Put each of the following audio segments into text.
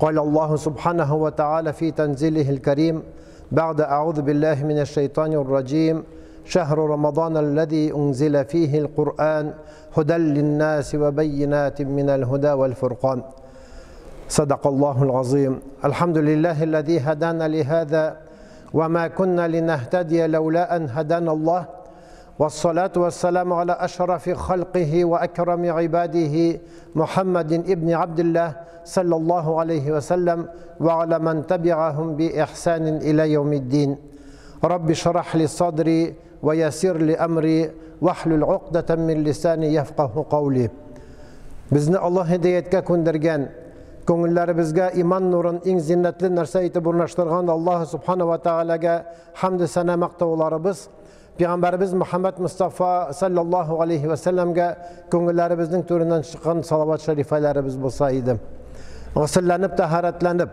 قال الله سبحانه وتعالى في تنزيله الكريم بعد أعوذ بالله من الشيطان الرجيم شهر رمضان الذي أنزل فيه القرآن هدى للناس وبينات من الهدى والفرقان صدق الله العظيم. الحمد لله الذي هدانا لهذا وما كنا لنهتدي لولا أن هدانا الله، والصلاة والسلام على أشرف خلقه وأكرم عباده محمد ابن عبد الله صلى الله عليه وسلم وعلى من تبعهم بإحسان إلى يوم الدين. رب اشرح لي صدري ويسر لي أمري واحلل عقدة من لساني يفقه قولي. Bizni Allah hidayetke kundirgen, ko'ngillerimizga iman nurun eng zinnatli narsa etib o'rnashtirgan Alloh subhanahu va taolaga hamd sana maqtovlarimiz, Peygamberimiz Muhammed Mustafa sallallahu aleyhi ve sellem'ge ko'ngillerimizning to'ridan chiqqan salavat sharifalarimiz bo'lsa edi. G'usüllanib, taharatlanib,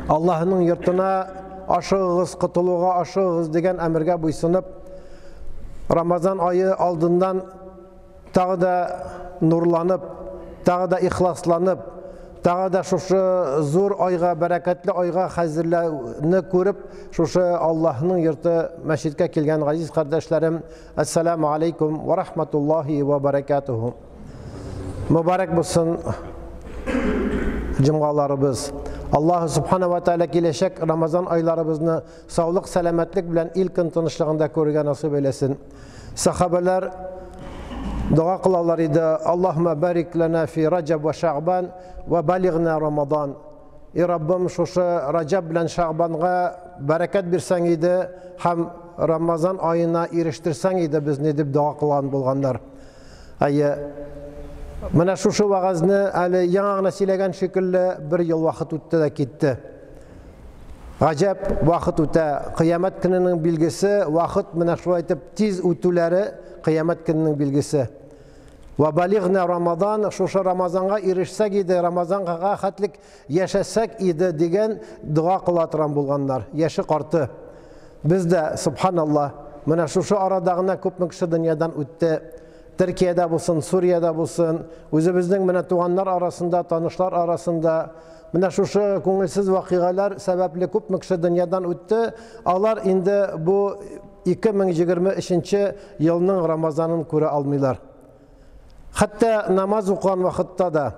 Allah'ın yurtuna aşığız, qutuluğa aşığız degan emirge buysunib, Ramazan ayı aldından tağı da nurlanıp, tağı da ihlaslanıp, tağı da şuşu zor ayga, bereketli ayga hazırlığını görüp, şuşu Allah'ın yurtu meşidke kelgen aziz kardeşlerim, Esselamu Aleyküm ve Rahmetullahi ve Berekatuhu. Mübarek olsun cumgalarımız. Allah subhanahu wa ta'ala gelecek Ramazan aylarımızını sağlık, selametlik bilen ilkin tanışlığında görüge nasip eylesin. Sahabeler dua kılarlar idi. Allahümme barik lana fi Recep ve Şaban ve baligna Ramazan. Rabbim şuşu Recep bilen Şaban'a bereket birsen idi, hem Ramazan ayına eriştirsen idi biz ne deyip dua kılan bulganlar. Mana şu vaazını ali yanağına silegen şekilde bir yıl vakit öttü de gitti. Acayip vakit öttü. Kıyamet gününün bilgisi, vakit mana şu aytıp tiz ötüleri kıyamet gününün bilgisi. Ve baligna Ramazan, şu Ramazan'a erişsek idi, Ramazan'a hatlik yaşasak idi degen dua kılatıran bulganlar. Yaşı kartı. Biz de subhanallah, mana şu aradağına köp kişi dünyadan öttü. Türkiye'de bulsun, Suriye'de bulsun, özümüzün mene tuğanlar arasında, tanışlar arasında, mene şu köngülsüz vakigalar sebeple köp kişi dünyadan öttü. Onlar indi bu 2023 yılının Ramazan'ın köre almıyorlar. Hatta namaz okuyan vakitte da,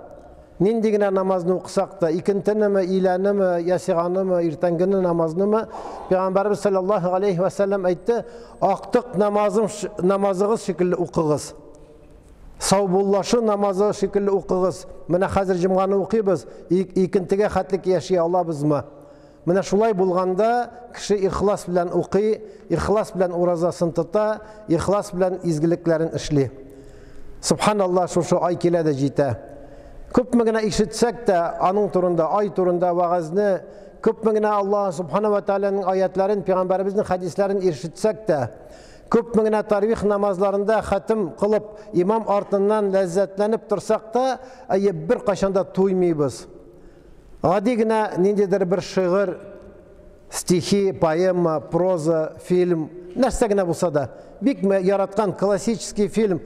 nindigine namazını okusak da, ikintini mi, ilanı mı, yasiganı mı, irtengini namazını mı, Peygamberimiz sallallahu aleyhi ve sellem aytti, aktık namazınız şekilde okuyuz. Savbullaşı namazı şekilde okuyuz. Mene hazır cimganı okuyuz, ikintige hatlik yaşaya alabız mı? Mene şulay bulganda, kişi ihlas bilen okuy, ihlas bilen urazasını tuta, ihlas bilen izgiliklerin işli. Subhanallah şu ay kelede jite. Köp migine işitsek de anın turunda, ay turunda vaazını, köp migine Allah subhanahu ve teala'nın ayetlerin, Peygamberimizin hadislerin işitsek de, köp migine tarvih namazlarında hatim kılıp, imam ardından lezzetlenip dursak da, bir kaşanda tuymayız. Adigine nindedir bir şiir, stihi, poema, proza, film, nestegine bulsa da, bikme yaratkan klasik film,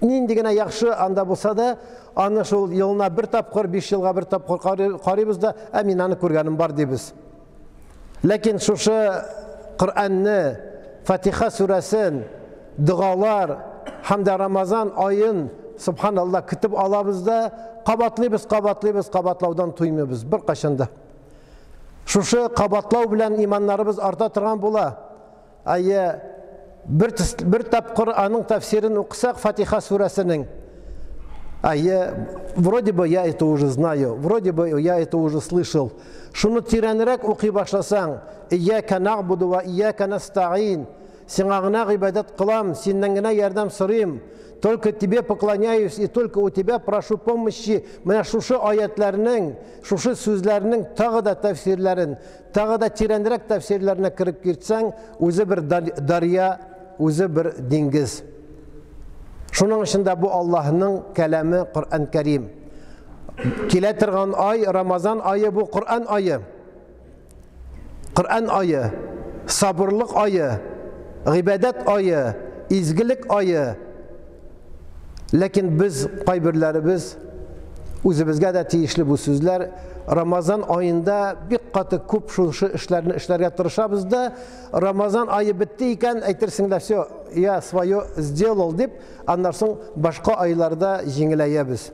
nindigine yaxşı anda bulsa da, anı şol yılına bir tapqır, 5 yılga bir tapqır qarıyız da, emin anı көргенім бар deybiz. Lakin şu Kur'an'ı, Fatiha suresin, dualar, hem de Ramazan ayın, subhanallah, kütüp alabız da, qabatlaudan tuymuyoruz bir qaşında. Şu qabatlau bilen imanlarımız arta turgan bola. Bir tapqır anın tafsirini okusak Fatiha suresinin, вроде бы я это уже знаю, вроде бы я это уже слышал. Şunu tirenirek okuy başlasan, İyyâke na'budu ve iyyâke nesta'in. Сенагына ibadet kılam, senden yardım sırayım. Только тебе поклоняюсь и только у тебя прошу помощи. Mana şu ayetlerinin, şu sözlerinin tağı da tefsirlerin, tağı da tirenirek tefsirlerine kirip girsen, özü bir darya, özü bir dengiz. Şunun içinde bu Allah'ın kelami Kur'an-ı Kerim. Kiletirgan ay, Ramazan ayı bu Kur'an ayı. Kur'an ayı, sabırlık ayı, ibadet ayı, izgilik ayı. Lakin biz, qaybirlerimiz, özümüzge de tiyişli bu sözler, Ramazan ayında bir katı kup şu işlerini işlerge tırışabız da Ramazan ayı bitti iken aytırsınlar все, я свое сделал deyip anlarsın başka aylarda jingileyemiz.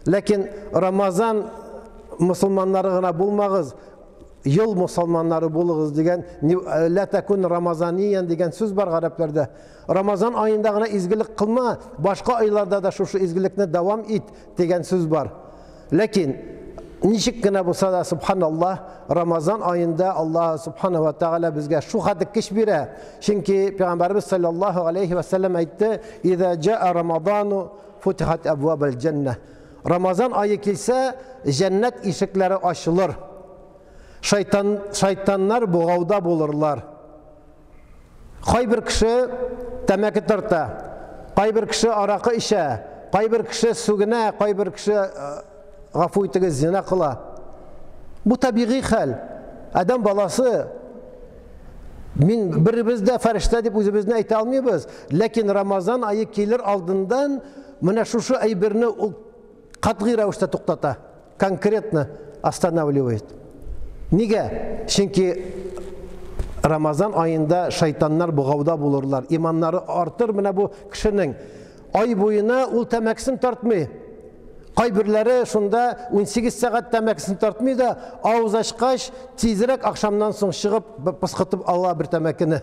Lakin Ramazan Müslümanları gına bulmağız, yıl Müslümanları buluruz degen, la tekun Ramazaniyen degen söz var Araplarda. Ramazan ayında gına izgilik kılma, başka aylarda da şu izgilikne devam et degen söz var. Lakin nişik gına bulsa da subhanallah Ramazan ayında Allah subhanahu wa ta'ala bizge şu hadik kiş bire. Çünkü Peygamberimiz sallallahu aleyhi ve sellem ayette İza ca'a Ramazanu futihat ebvabel cenneh. Ramazan ayı kilse cennet ışıkları açılır. Şeytanlar buğavda bulurlar. Kay bir kişi temeki tırta, kay bir kişi arakı işe, kay bir kişi sugune, kay bir kişi gafuytuğu zina kıla. Bu tabii hal. Adam balası birimiz de ferişte deyip özümüzünü ayta almayız. Lakin Ramazan ayı gelir aldığından mına şu ay birini katgı ravuşta tuktata. Konkretno останавливает. Nige? Çünkü Ramazan ayında şeytanlar buğavda bulurlar. İmanları artır mına bu kişinin. Ay boyuna ul temeksin tartmıyor. Kaybirleri şunda 18 saat temeksin tartmıyor da ağız açkaş tezirek akşamdan sonra çıkıp pıskıtıp Allah bir temekini.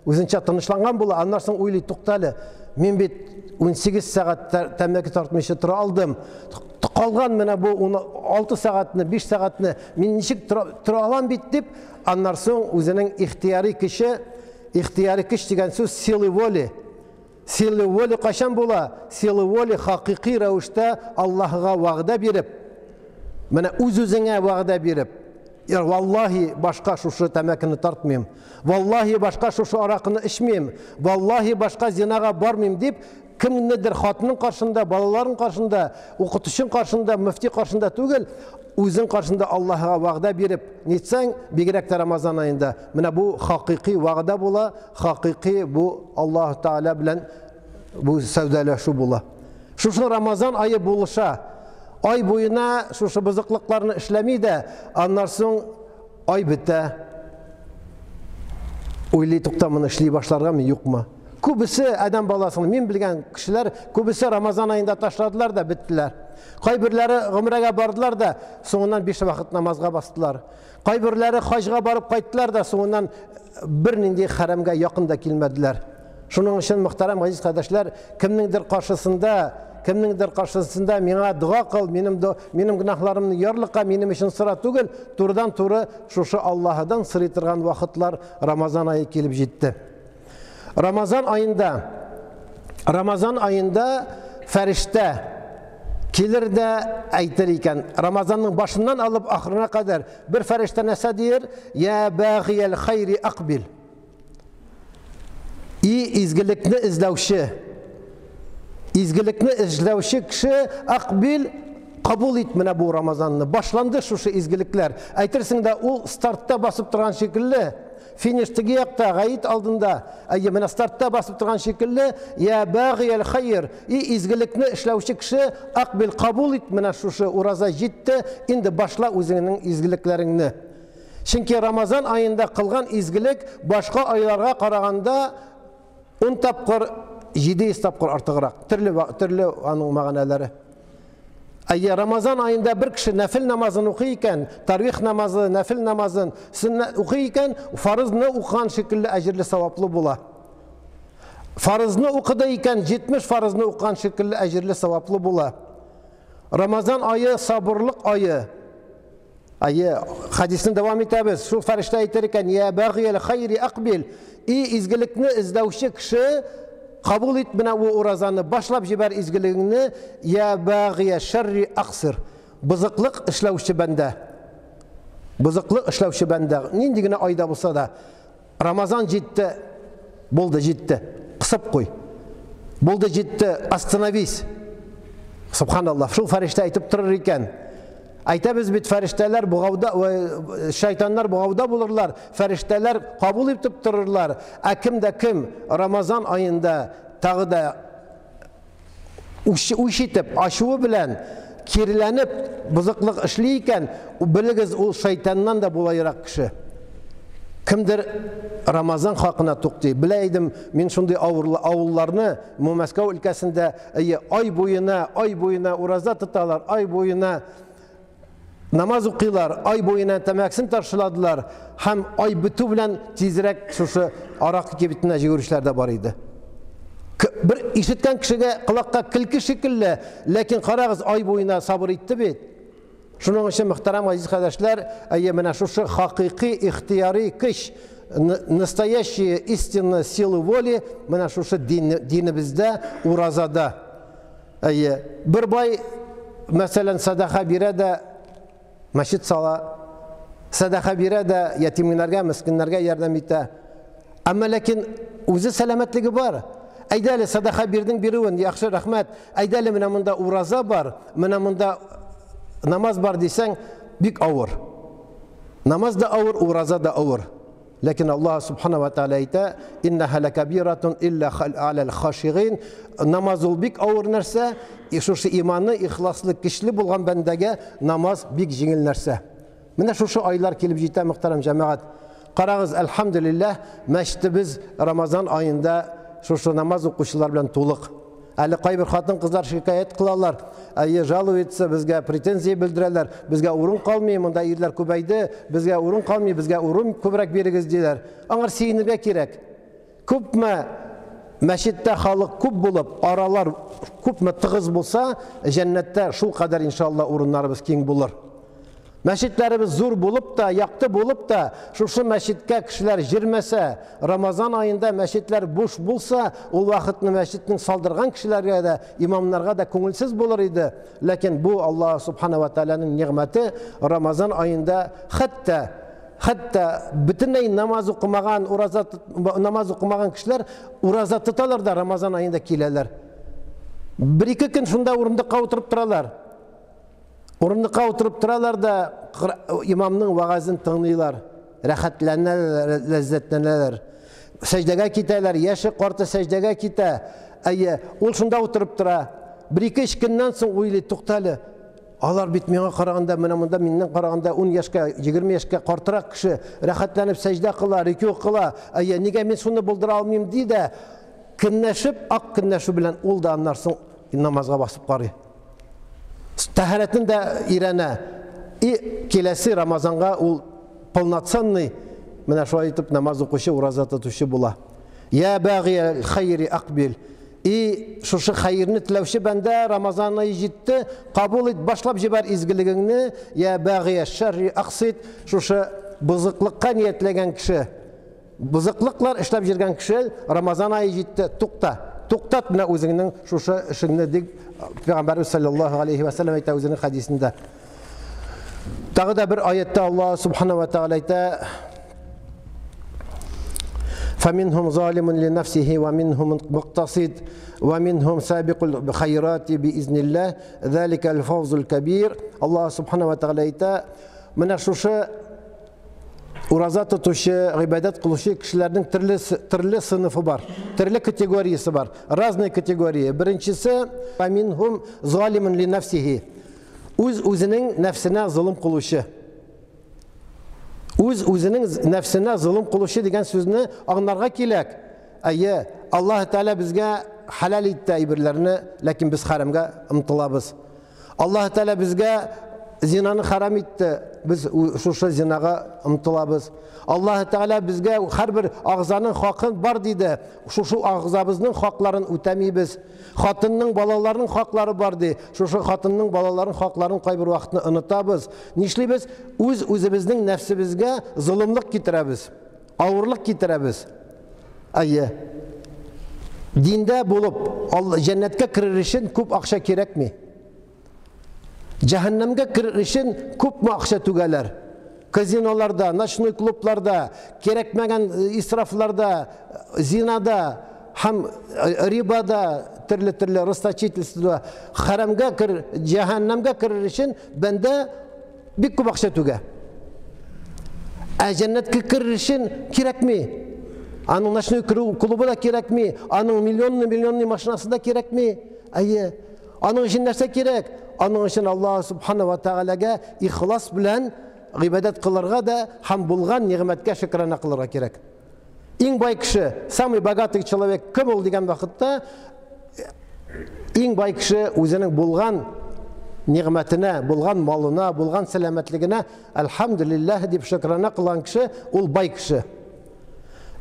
Özünçe tanışlangan bula anlarsın uyli tuqtalı. Men bit 18 saat temeki tartmışı tura aldım. Kalgan mena bu 6 saatini 5 saatini men nişik tura alan bit dip anlarsın özünün ihtiyari kişi degan söz sili voli. Sili voli kaşan bula? Sili voli hakiki ravuşta Allah'a va'da berip mena özüne va'da berip ya vallahi başka şu temekini tartmayayım. Vallahi başka şu arakını içmeyeyim. Vallahi başka zinaga barmayayım deyip kim nedir hatının karşında, balaların karşında, okutuşun karşında, müfti karşında tügül, özün karşında Allah'a va'da berip nitsen bigirekte Ramazan ayında. Mena bu hakiki va'da bula, hakiki bu Allah Teala bilen bu sevdalaşu bula. Şu Ramazan ayı buluşa ay boyuna şu bızıklıklarını işlemeyi de anlarsın ay bitti. Uyli tuktamını işleyi başlarga mı yok mu? Kubisi adam balasını men bilgen kişiler kubisi Ramazan ayında taşladılar da bittiler. Kaybirleri gımrega bardılar da sonundan 5 vakit namazga bastılar. Kaybirleri hacga barıp kayttılar da sonundan bir nindi haramga yakında kilmediler. Şunun için muhterem aziz kardeşler kimningdir karşısında mena dua kıl, benim günahlarımı yarlıqa, benim için sıra tügül, turdan turu şu Allah'dan sırıtırgan vakitler Ramazan ayı gelip gitti. Ramazan ayında ferişte gelir de aytır iken, Ramazanın başından alıp ahırına kadar bir ferişte nese diyor? Ya bağiyel hayri akbil. İyi izgilikni izlevşi kişi akbil kabul etmene bu Ramazan'ını. Başlandı şu izgilikler. Aytırsın da o startta basıp duran şekilde finiştigi yakta gayet aldığında mena startta basıp duran şekilde ya bağiyel hayır izgilikni işlevşi kişi akbil kabul etmene şu uraza gitti indi başla özünün izgiliklerini. Çünkü Ramazan ayında kılgan izgilik başka aylarga karaganda 10 tapkır 7 tapkır artığırak türlü anın mağanaları. Ramazan ayında bir kişi nafil namazını okuyken, tarvih namazı, nafil namazın sünnet okuyken farzını okuyan şekilde ecirli sevaplı bula. Farzını okuduyken 70 farzını okuyan şekilde ecirli sevaplı bula. Ramazan ayı sabırlık ayı. Hadisine devam etmemiz. Şu ferişte aytırken ya bağiyel hayri akbil. İyi izgilikni izlevşi kişi kabul etmene o urazanı başlap jiber izgiliğini ya bağiye şerri aksır. Bızıklık işlevşi bende. Bızıklık işlevşi bende. Nindigine ayda bulsa da Ramazan ciddi, buldu ciddi. Kısıp koy. Buldu ciddi, aстановись. Subhanallah. Şu ferişte aytıp dururken aytamiz bit ferişteler şeytanlar buğavda bulurlar. Ferişteler kabul etip dururlar. Kim Ramazan ayında tağı da uşitip aşığı bilen кирленіп, бұзықлық ішлей екен, білігіз ол шайтаннан да болайырақ кіші. Кімдір Рамазан хақына тоқтай. Білейдім, мен шындай ауылларны Мәскәу өлкәсінде ай бойына ураза тұталар, ай бойына намаз оқилар, ай бойына тәмәксін таршыладылар, һәм ай біту білән тезірек шушы арақ кебітіне жүгірішлер де бар еді. Bir işitken kişiye kulakta kılkı şekilli, lakin qarağız ay boyuna sabır etti bit. Şunun için muhterem aziz kardeşler, mena şu hakiki, ihtiyari kış, настоящие истинные силы воли, mena şu dinimizde, urazada. Bir bay, mesela sadaka bire de meşit sala, sadaka bire de yetimlerge, miskinlerge yardım etti. Ama lakin o'zi selametligi var. Aydali sadaka birdin biriun, yaxşı rahmet. Aydali mena munda uraza var, mena munda namaz var desen, bik ağır. Namaz da ağır, uraza da ağır. Lakin Allah subhanahu ve teala ite, inneha lekabiratun illa alel khashirin. Namaz ol bik ağır nerse, şu imanı, ihlaslı, kişli bulgan bendege namaz bik jingil nerse. Mena şu aylar kelip jite muhterem cemaat. Qarağız elhamdülillah, meştimiz Ramazan ayında şu namaz okuşular bilen toluq. Әлі қайбір қатын қыздар шикayet қылалар, жалу етсе бізге претензия білдірелер, бізге орын қалмай, мұнда ерлер көбейді, бізге орын қалмай, бізге орын көбірек беріңіз дейлер. Аңыр сейінірге керек. Көп мә мәшітті халық көп болып, аралар көп мә тығыз болса, жәннетте шул қадар иншалла орынларымыз кең болыр. Мәшіттеріміз зор болып та, яқты болып та, шушы мәшітке кішілер жүрмесе, Рамазан айында мәшіттер бош болса, ол вақытны мәшіттің салдырған кішілерге де, имамларға да көңілсіз болыр еді. Ләкин бұл Аллах Субханава Тааляның неғметі Рамазан айында хәтта бүтіней намаз оқымаған кішілер ураза тұталар да Рамазан айында келелер. Bir-iki күн шунда орындыққа отырып тұралар. Орындыққа отырып тұралар да имамның вағазын тыңлайлар, рәхәтләнәләр, ләззәтләнәләр. Сәждәгә китәләр, яшы қарты сәждәгә китә. Ол шунда отырып тұра. Bir-iki күннән соң ойлы тоқталы. Алар бит миңа қарағанда, мұнда миннен қарағанда 10 яшқа, 20 яшқа қартырақ кіші рәхәтләніп сәждә қыла, рükû қыла. Неге мен соны болдыра алмайым дейді. Кіннәшіп, ақ кіннәшу білән ол да аннан соң намазға басып қарый. Тәһәрәтін дә ирәнә. Келесі Рамазанға ол полноценный, менә шулай итеп намаз укучы, ураза тотучы була. Я бәғия хайри aqbil. Шушы хайырны теләүче бәндә Рамазан айы җитте, кабул ит, башлап җибәр изгелегеңне. Я бәғия шарри aqsid. Шушы бузыклыкка ниятләгән кеше, бузыклыклар эшләп җиргән кеше Рамазан айы җитте, тукта. Туктат менә үзеңнең шушы эшеңне дип Peygamberimiz sallallahu aleyhi ve sellem ayta özünün hadisinde. Tağı da bir ayette Allah subhanahu ve teala ayta فَمِنْهُمْ ظَالِمٌ لِنَفْسِهِ وَمِنْهُمْ مُقْتَصِدٌ وَمِنْهُمْ سَابِقٌ بِخَيْرَاتِ بِإِذْنِ اللّٰهِ ذَلِكَ الْفَوْزُ الْكَبِيرُ. Allah subhanahu ve teala ayta menə şuşa urazat tutuşu, ibadet kılışı kişilerin türlü sınıfı var, türlü kategorisi var, razne kategoriye. Birincisi, minhum zalimun li nefsihi. Özünün nefsine zulüm kılışı. Özünün nefsine zulüm kılışı degen sözünü anlarga kelek. Allah Teala bizge halal etti ibirlerini, lakin biz haramga ımtılabız. Allah Teala bizge zinanı haram etti. Biz şu zinaga ımtılabız. Allah Teala bizge her bir ağzanın hakkın var dedi. Şu ağzabızın haklarını ötemeybiz. Hatının balalarının hakları var dedi. Şu hatının balalarının haklarını kaybır vaktini unutabız. Nişlibiz? Özümüzün nefsibizge zulümlük getirebiz. Ağırlık getirebiz. Dinde bulup cennetke kirir için küp akşa gerek mi? Cehennemge kirir için küp mü akşa tügeler? Kazinolarda, naşnoy klublarda, gerekmegen israflarda, zinada, hem ribada, türlü rastachitelствоda, haramga kirir, cehennemge kirir için bende bir küp akşa tüge. Cennetke kirir için gerek mi? Anın naşnoy klubu da gerek mi? Anın milyonlu maşinası da gerek mi? Anın için nerse gerek? Аның өчен Аллаһ субхана ва таалагә ихлас белән гыйбадат кылырга да һәм булган нигъмәткә шөкранә кылырга кирәк. Иң бай кеше, самый богатый человек кем ул дигән вакытта, иң бай кеше үзенең булган ниғмәтенә, булган малына, булган сәламәтлегенә әлхәмдүлилләһ дип шөкранә кылган кеше ул бай кеше.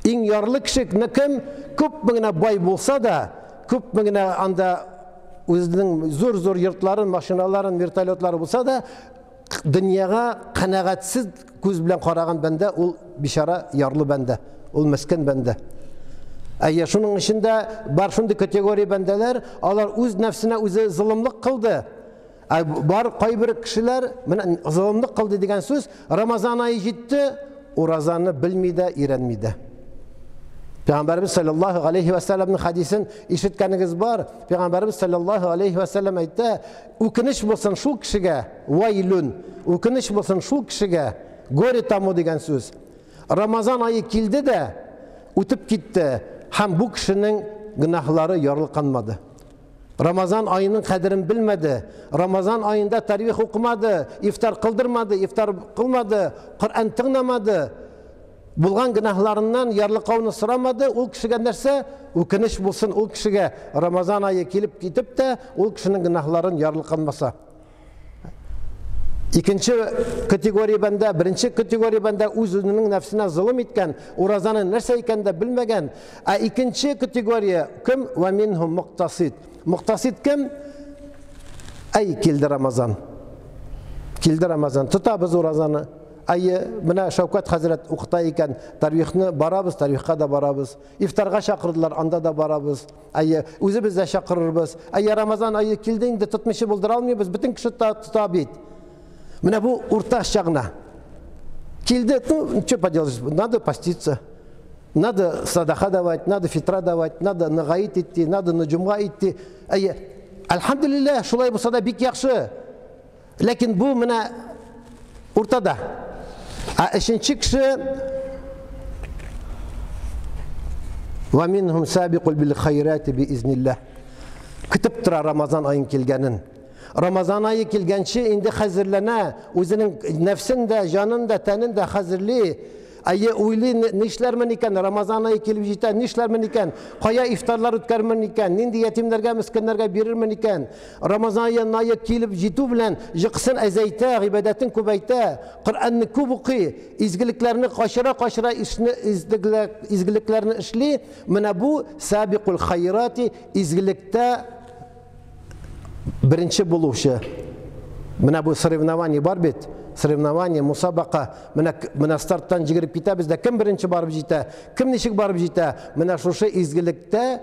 Иң ярлы кеше кем? Күпме генә бай булса да, күпме генә анда үзенең зур-зур йортларын, машиналарын, вертолетлары булса да, дөньяга канәгатьсез күз белән караган бәндә ул бишара ярлы бәндә, ул мескен бәндә. Әйе, шуның эчендә бар шундый категория бәндәләр, алар үз нәфсенә үзе зулымлык кылды. Бар кайбер кешеләр, менә зулымлык кылды дигән сүз, Рамазан айы җитте, уразаны белми дә, өйрәнми дә. Пәйгамбәрбез саллаллаһу алейхи ва салламның хадисен ишеткәнегез бар. Пәйгамбәрбез саллаллаһу алейхи ва саллам әйтте: "Үкенеч булсын шул кешегә, вайлун, үкенеч булсын шул кешегә, горе тому" дигән сүз. Рамазан айы килде дә, үтеп китте, һәм бу кешенең гөнаһлары ярлыканмады. Рамазан айының кадерен белмәде. Рамазан айында тарих укымады, ифтар кылдырмады, ифтар кылмады, Коръан тыңламады. Булган гөнаһларыннан ярлыкауны сорамады. Ул кешегә нәрсә? Үкенеч булсын ул кешегә. Рамазан айы килеп китеп тә, ул кешенең гөнаһларын ярлыканмаса. Икенче категория бәндә, беренче категория бәндә үзенең нәфсенә зулым иткән, уразаның нәрсә икәнен дә белмәгән. Ә икенче категория кем? Ва минһум муктасид. Муктасид кем? Ай, килде Рамазан. Килде Рамазан. Тотабыз уразаны. Айы, менә Шәүкәт хәзрәт укыта икән, тарихны барабыз, тарихка да барабыз. Ифтарга чакырдылар, анда да барабыз. Айы, үзебез дә чакырырбыз. Айы, Рамазан айы килде инде, тотмыйчы булдыра алмыйбыз, бөтен кеше тота бит. Менә бу урташ чагына. Килде, ну, что поделаешь, надо поститься. Надо садаха давать, надо фитра давать, надо на гаит идти, надо на джумга идти. Айы, әлхәмдүлилләһ, шулай булса да бик яхшы. Ләкин бу менә уртада. Ә өченче кеше ва минһум сабиқул бил хайрати биизнилләһ. Көтеп тора Рамазан айын килгәнен. Рамазан айы килгәнче инде хәзерләнә, үзенең нәфсен дә, җанын да, тәнен дә хәзерли. Айы уйлый, нишләрмен икән, Рамазан айы килеп җитә, нишләрмен икән, кая ифтарлар үткәрмен икән, нинди ятимнәргә, мискеннәргә бирермен икән. Рамазан айы килеп җитү белән җыксын әзәйтә, гыйбадәтен күбәйтә, Коръанны күп укый, изгелекләрне кашыра изгелекләрне эшли. Менә бу сабиқул хайрати, изгелектә беренче булучы. Менә бу соревнование бар бит. Соревнование, мусабака. Менә старттан җигереп китәбез дә, кем беренче барып җитә, кем ничек барып җитә. Менә шушы изгелектә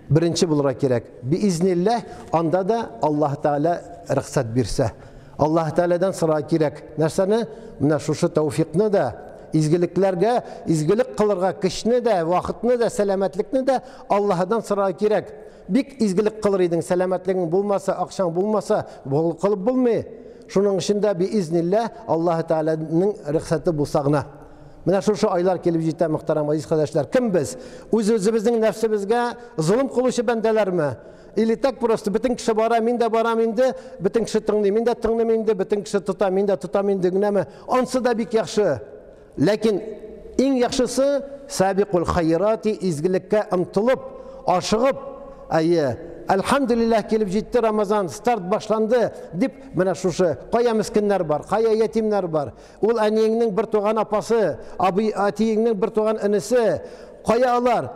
беренче булырга кирәк. Биизнилләһ, анда да Аллаһ Таала рөхсәт бирсә. Аллаһ Тааладан сорарга кирәк. Нәрсәне? Менә шушы тәүфикны да, изгелекләргә, изгелек кылырга көчне дә, вакытны да, сәламәтлекне дә Аллаһдан сорарга кирәк. Бик изгелек кылыр идең, сәламәтлегең булмаса, акчаң булмаса, кылып булмый. Шуның эчендә биизнилләһ Аллаһ Тааладың рөхсәте булса гына. Менә шушы айлар килеп җитә, мөхтәрәм азиз кардәшләр. Кем без? Үзебезнең нәфсебезгә зулым кылучы бәндәләрме? Или так просто, бөтен кеше бара, мин дә барам инде, бөтен кеше тыңлый, мин дә тыңлыйм инде, бөтен кеше тота, мин дә тотам инде генәме? Ансы да бик яхшы. Ләкин иң яхшысы сабиқул хайрати, изгелеккә омтылып, ашыгып, айы, әлхәмдүлилләһ килеп җитте Рамазан, старт башланды дип, менә шушы кая мискеннәр бар, кая ятимнәр бар. Ул әниеңнең бер туган апасы, әтиеңнең бер туган инесе, кая алар?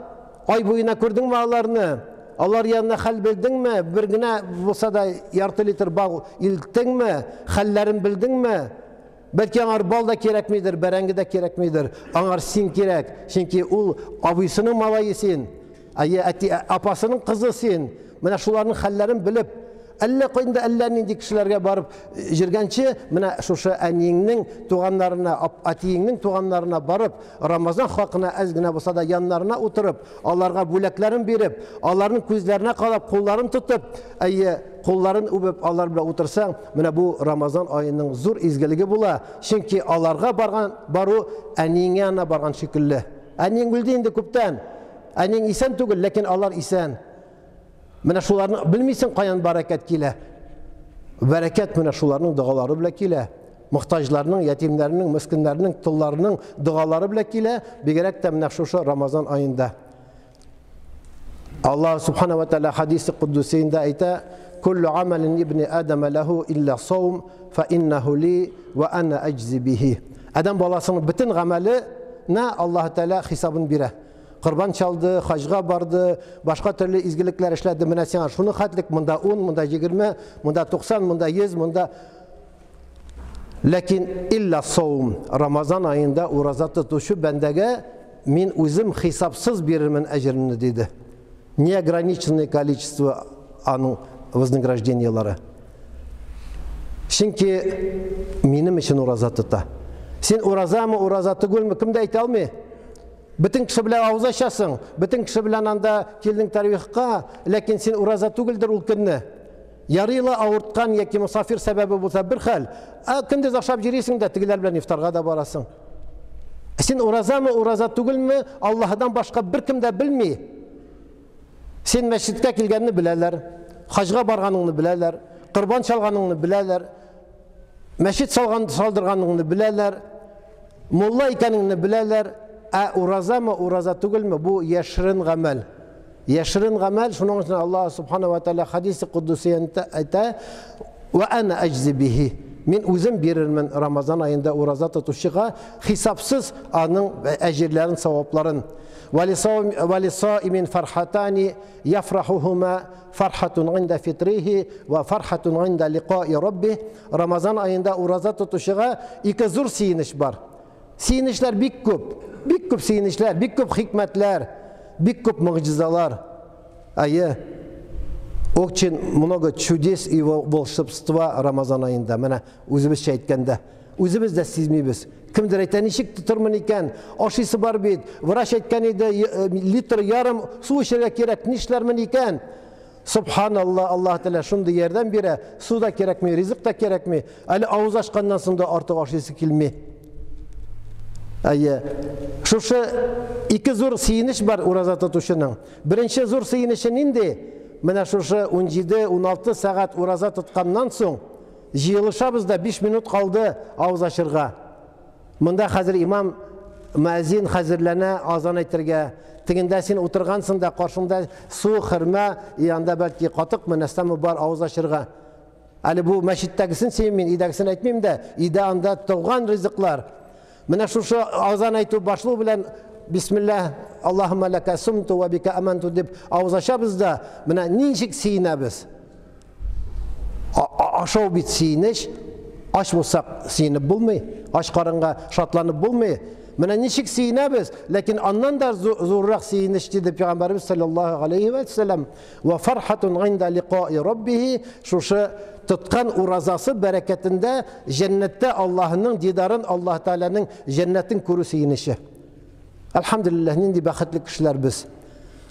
Ай буена күрдеңме аларны? Алар янына хәл белдеңме? Бер генә булса да ярты литр бал илтеңме? Хәлләрен белдеңме? Бәлки аңар бал да кирәкмидер, бәрәңге дә кирәкмидер. Аңар син кирәк, чөнки ул абыйсының малае син, апасының кызы син. Менә шуларның хәлләрен белеп, әллә кайда әллә нинди кешеләргә барып җиргәнче, менә шушы әниеңнең туганнарына, әтиеңнең туганнарына барып, Рамазан хакына әз генә булса да яннарына утырып, аларга бүләкләрен биреп, аларның күзләренә карап, кулларын тотып, кулларын үбеп, алар белән утырсаң, менә бу Рамазан айының зур изгелеге була. Чөнки аларга бару әниеңә янына барган шикелле. Әниң үлде инде күптән. Әниң исән түгел, ләкин алар исән. Менә шуларны белмисең каян баракат килә. Бәрәкәт менә шуларның дуалары белән килә. Мохтаҗларның, ятимнәрнең, мискиннәрнең, тулларның дуалары белән килә, бигрәк тә менә шушы Рамазан аенда. Allah subhanahu wa ta'ala hadisi kuddusiyinde ayta kullu amelin ibni Adem lehu illa savm fe innehu li ve ana eczi bihi. Adam balasının bütün ameli ne Allah Teala hesabını bire. Kurban çaldı, hacga bardı, başka türlü izgilikler işledi. Mine sen şunu hatlik, munda 10, munda 20, munda 90, munda 100, munda... Lakin illa savm. Ramazan ayında urazat tutuşu bendege min uzim hesapsız birimin ecrini dedi. Неограниченное количество вознаграждениялары. Çünkü benim için urazat tuta. Sen uraza mı, urazat түгел mü? Kimde ayta almay? Bütün kişi bilen ağız açasın. Bütün kişi bilen anda keldin tarihka. Lakin sen urazat түгелdir ul künni. Yarıyla ağırtkan yeki misafir sebebi bulsa bir hal. Kündüz akşam jireysin de tıgiler bilen iftarga da barasın. Sen uraza mı, urazat түгел mü? Allah'dan başka bir kimde bilmey. Sen meşritte kelganini bilerler, hacga barganını bilerler, kurban çalganını bilerler, meşrit saldırganını bilerler, mulla ekanını bilerler. Uraza mı, uraza түгел mü? Bu yaşırın gamel. Yaşırın gamel, şunun için Allah subhanahu ve teala hadisi kuddusiyente ayta ve ana eczi bihi. Min uzun birirmen Ramazan ayında uraza tutuşuğa hesapsız anın ve ecirlerin, sevapların. وَلِصَائِمٍ فَرْحَتَانِ يَفْرَحُهُمَا فَرْحَةٌ عِنْدَ فِطْرِهِ وَفَرْحَةٌ عِنْدَ لِقَاءِ رَبِّهِ. Ramazan ayında uraza tutuşuğa iki zor siyiniş var. Siyinişler bik küp siyinişler, bik küp hikmetler, bik küp mucizalar. Очень много чудес и волшебства Ramazan ayında. Mana o'zimizcha aytganda, o'zimiz de sezmaymiz. Kimdir aytgan nechik turmin ekan, oshisi bor bit, vrach aytgan edi, litr yarım suv ichishga kerak, nishlarmin ekan. Subhanallah, Allah Teala shunday yerdan beri suv da kerakmi, rizq da kerakmi? Ali og'iz ochgandan so'ng da ortiq oshisi kelmay. Shusha ikki zo'r siyinish bor uraza tutishning. Birinchi zo'r siyinishi nindi? Mana shusha 17-16 saat uraza tutgandan so'ng jiyilishamiz da 5 minut qoldi og'iz ochirga. Munda hazır imam müezzin hazırlana azan aytırga. Tiginde sen oturgansın da karşımda su, xirma, yanında belki qatık mı, nesnemi bar ağız açırga. Ali bu meşittekisin sevmeyin, idakisin etmeyeyim de, ida anda tuğan rızıklar. Mına şu azan aytı başlığı bilen Bismillah, Allahümme leke sumtu ve bike amantu deyip ağız açabız da, mına ninçik siyinemiz. Aşağı bit siyiniş, aç bulsak siyinip bulmay, aç karınga şatlanıp bulmay. Mına nişik siyinemiz, lakin ondan da zorrak siyiniş dedi Peygamberimiz sallallahu aleyhi ve sellem. Ve farhatun inda liqa'i rabbihi, şuşu tutkan urazası bereketinde cennette Allah'ın didarın, Allah Teala'nın cennetin kuru siyinişi. Elhamdülillah, nindi baxtli kişiler biz.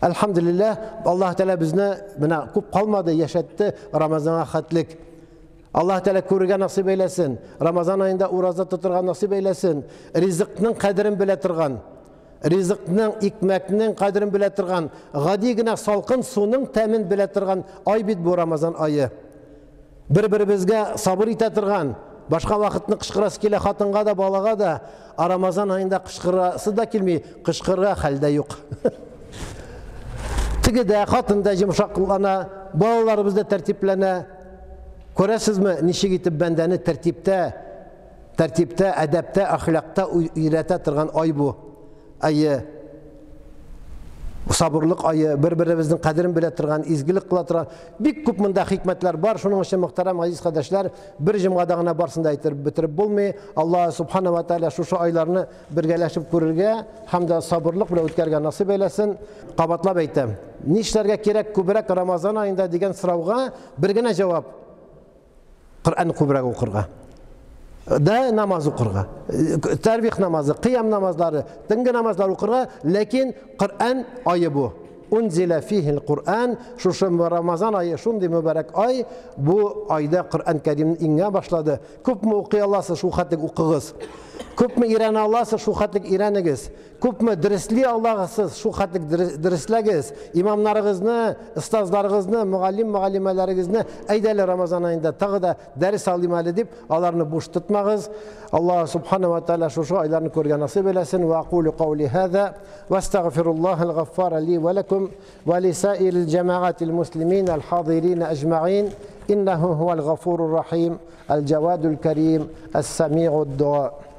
Elhamdülillah, Allah Teala bizne buna kup kalmadı, yaşattı Ramazan'a xatlik. Allah Teala ko'rga nasip eylesin. Ramazan ayında uraza tuturga nasip eylesin. Rizqning qadrin bile turgan, rizqning ikmakning qadrin bile turgan, gadigina salqin suvning ta'min bile turgan ay bit bu Ramazan ayı. Bir-birimizga sabır ete turgan, başka vaqtni qishqirasi kela xotinga da, balaga da, Ramazan ayında qishqirasi da kelmey, qishqirga halda yo'q. Tigida, xotinda yumshoqlana, balalarimiz da tertiplana. Ko'rasizmi, nishig etib bandani tertipte, adabda, ahlakta öyrete turgan ay bu. Ayı, sabırlık ayı, bir-birimizning qadrini bile turgan, izgilik qila turgan, bik ko'p munda hikmetler var. Shuning uchun muhtaram aziz qardoshlar, bir jumgadagina barsında aytib bitirib bo'lmay, Allah subhanahu va taala shu oylarni birgalashib ko'rishga hamda sabırlık bilan o'tkazishga nasib eylesin. Qabatlab aytam, nishlarga kerak ko'proq Ramazon oyida degan so'rovga birgina javob: Qur'on ko'proq o'qirga, da namoz o'qirga, tarvih namozi, qiyam namozlari, dingi namozlar o'qirga, lekin Qur'on oyi bu. Unzila fihil Qur'on, shu Ramazon oyi shunday muborak oy, bu oyda Qur'on Karimni inga boshladi. Ko'pmi o'qiy olasiz, shu xatga o'qig'iz. Күпме ирәне аласыз, шу хәтлек ирәнегез. Күпме дөресли аласыз, шу хәтлек дөрестләгез. Имамнарыгызны, остазларыгызны, мугаллим-мугаллимәләрегезне әйдәле Рамазан айында тагы да дәрес алыйм әле дип, аларны буш тотмагыз. Аллаһ субхanahu ва тааля шушы айларны күргән насыйп эйләсен. Ва aqulu qawli hada wa astaghfirullah al-ghaffar li wa lakum wa li sa'iril jama'atil muslimin al-hadirin ajma'in. إنه هو الغفور الرحيم الجواد الكريم السميع الدعاء